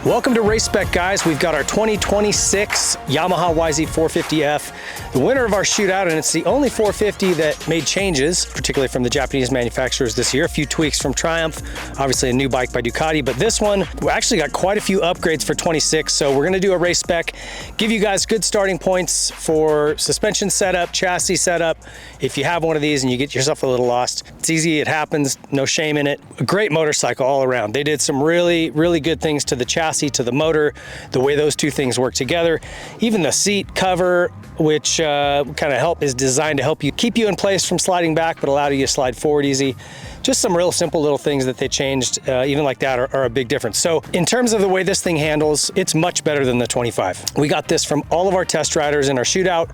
Welcome to Race Spec, guys. We've got our 2026 Yamaha YZ450F, the winner of our shootout, and it's the only 450 that made changes, particularly from the Japanese manufacturers this year. A few tweaks from Triumph, obviously a new bike by Ducati, but this one, we actually got quite a few upgrades for 26, so we're gonna do a race spec, give you guys good starting points for suspension setup, chassis setup. If you have one of these and you get yourself a little lost, it's easy, it happens, no shame in it. A great motorcycle all around. They did some really good things to the chassis, to the motor, the way those two things work together. Even the seat cover, which kind of is designed to help you keep you in place from sliding back, but allow you to slide forward easy. Just some real simple little things that they changed, even like that, are a big difference. So in terms of the way this thing handles, it's much better than the 25. We got this from all of our test riders in our shootout,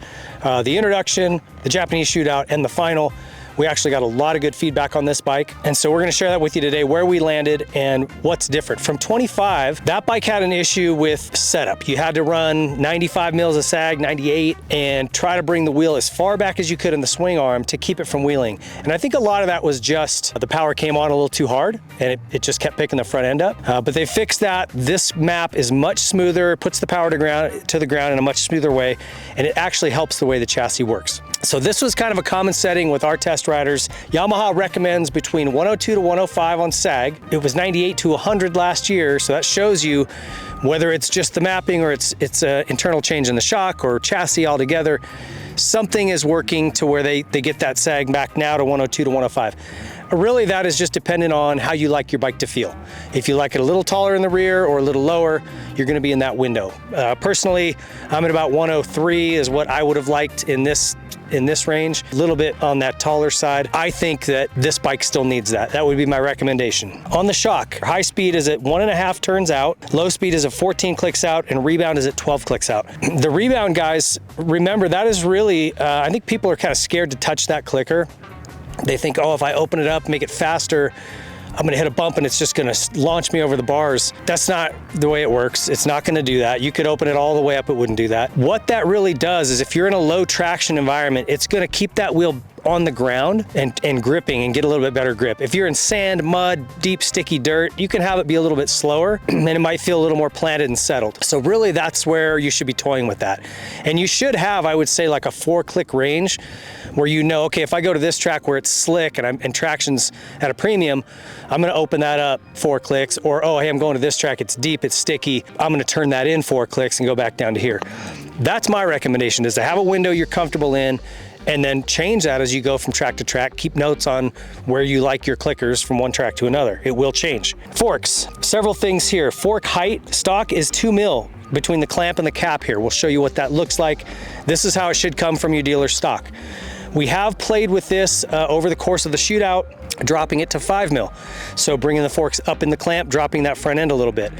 the introduction, the Japanese shootout, and the final. We actually got a lot of good feedback on this bike. And so we're gonna share that with you today, where we landed and what's different. From 25, that bike had an issue with setup. You had to run 95 mils of sag, 98, and try to bring the wheel as far back as you could in the swing arm to keep it from wheeling. And I think a lot of that was just the power came on a little too hard and it just kept picking the front end up. But they fixed that. This map is much smoother, puts the power to the ground in a much smoother way, and it actually helps the way the chassis works. So this was kind of a common setting with our test riders. Yamaha recommends between 102 to 105 on sag. It was 98 to 100 last year, so that shows you whether it's just the mapping or it's an internal change in the shock or chassis altogether, something is working to where they get that sag back now to 102 to 105. Really, that is just dependent on how you like your bike to feel. If you like it a little taller in the rear or a little lower, you're gonna be in that window. Personally, I'm at about 103 is what I would have liked in this range, a little bit on that taller side. I think that this bike still needs that. That would be my recommendation. On the shock, high speed is at 1.5 turns out, low speed is at 14 clicks out, and rebound is at 12 clicks out. The rebound, guys, remember that is really, I think people are kind of scared to touch that clicker. They think, oh, if I open it up, make it faster, I'm gonna hit a bump and it's just gonna launch me over the bars. That's not the way it works. It's not gonna do that. You could open it all the way up, it wouldn't do that. What that really does is if you're in a low traction environment, it's gonna keep that wheel on the ground and gripping and get a little bit better grip. If you're in sand, mud, deep, sticky dirt, you can have it be a little bit slower and it might feel a little more planted and settled. So really that's where you should be toying with that. And you should have, I would say, like a 4-click range where you know, okay, if I go to this track where it's slick and traction's at a premium, I'm gonna open that up 4 clicks, or oh, hey, I'm going to this track, it's deep, it's sticky, I'm gonna turn that in 4 clicks and go back down to here. That's my recommendation, is to have a window you're comfortable in and then change that as you go from track to track. Keep notes on where you like your clickers from one track to another. It will change. Forks, several things here. Fork height, stock is 2 mil between the clamp and the cap here. We'll show you what that looks like. This is how it should come from your dealer's stock. We have played with this over the course of the shootout, dropping it to 5 mil. So bringing the forks up in the clamp, dropping that front end a little bit.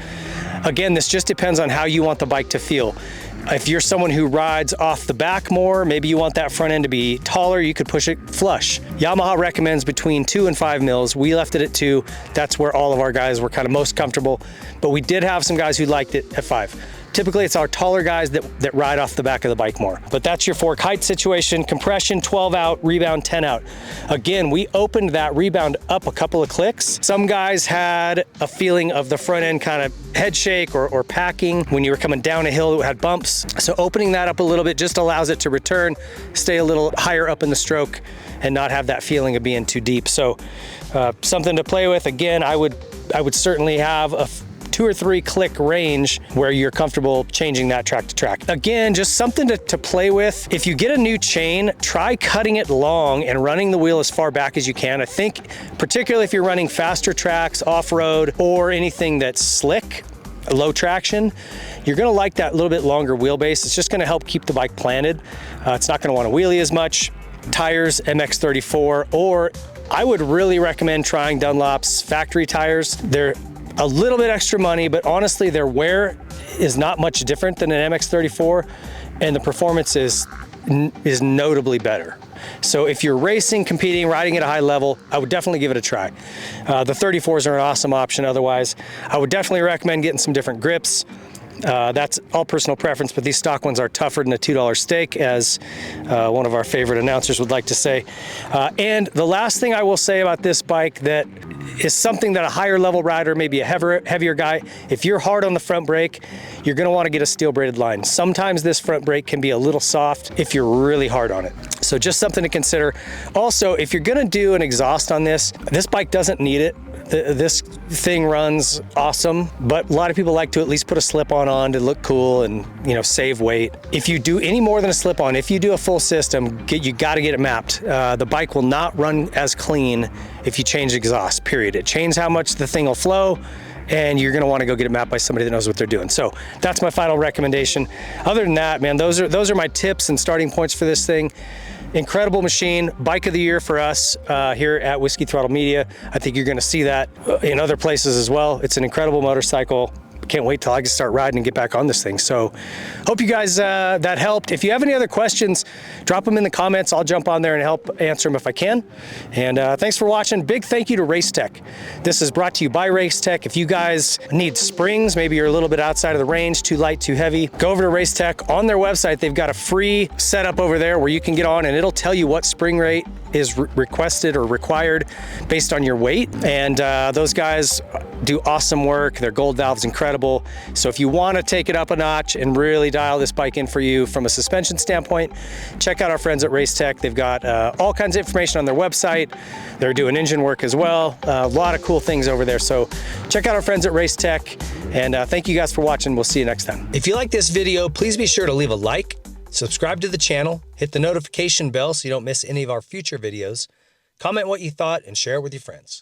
Again, this just depends on how you want the bike to feel. If you're someone who rides off the back more, maybe you want that front end to be taller, you could push it flush. Yamaha recommends between 2 and 5 mils. We left it at 2. That's where all of our guys were kind of most comfortable, but we did have some guys who liked it at 5. Typically, it's our taller guys that ride off the back of the bike more. But that's your fork height situation. Compression, 12 out, rebound, 10 out. Again, we opened that rebound up a couple of clicks. Some guys had a feeling of the front end kind of head shake or packing when you were coming down a hill that had bumps. So opening that up a little bit just allows it to return, stay a little higher up in the stroke, and not have that feeling of being too deep. So something to play with. Again, I would certainly have a 2 or 3 click range where you're comfortable changing that track to track. Again, just something to play with. If you get a new chain, try cutting it long and running the wheel as far back as you can. I think, particularly if you're running faster tracks, off-road, or anything that's slick, low traction, you're gonna like that little bit longer wheelbase. It's just gonna help keep the bike planted. It's not gonna wanna wheelie as much. Tires, MX-34, or I would really recommend trying Dunlop's factory tires. They're a little bit extra money, but honestly, their wear is not much different than an MX-34, and the performance is notably better. So if you're racing, competing, riding at a high level, I would definitely give it a try. The 34s are an awesome option otherwise. I would definitely recommend getting some different grips. That's all personal preference, but these stock ones are tougher than a $2 steak, as one of our favorite announcers would like to say. And the last thing I will say about this bike that is something that a higher level rider, maybe a heavier guy, if you're hard on the front brake, you're gonna wanna get a steel braided line. Sometimes this front brake can be a little soft if you're really hard on it. So just something to consider. Also, if you're gonna do an exhaust on this bike doesn't need it. This thing runs awesome, but a lot of people like to at least put a slip-on on to look cool and, you know, save weight. If you do any more than a slip-on, if you do a full system, you got to get it mapped. The bike will not run as clean if you change exhaust, period. It changes how much the thing will flow, and you're gonna wanna go get it mapped by somebody that knows what they're doing. So that's my final recommendation. Other than that, man, those are my tips and starting points for this thing. Incredible machine, bike of the year for us here at Whiskey Throttle Media. I think you're gonna see that in other places as well. It's an incredible motorcycle. Can't wait till I can start riding and get back on this thing. So hope you guys, that helped. If you have any other questions, drop them in the comments. I'll jump on there and help answer them if I can. And thanks for watching. Big thank you to Race Tech. This is brought to you by Race Tech. If you guys need springs, maybe you're a little bit outside of the range, too light, too heavy, go over to Race Tech. On their website, they've got a free setup over there where you can get on and it'll tell you what spring rate is requested or required based on your weight. And those guys do awesome work. Their gold valve's incredible. So if you want to take it up a notch and really dial this bike in for you from a suspension standpoint, check out our friends at Race Tech. They've got all kinds of information on their website. They're doing engine work as well. A lot of cool things over there. So check out our friends at Race Tech. And thank you guys for watching. We'll see you next time. If you like this video, please be sure to leave a like, subscribe to the channel, hit the notification bell so you don't miss any of our future videos, comment what you thought, and share it with your friends.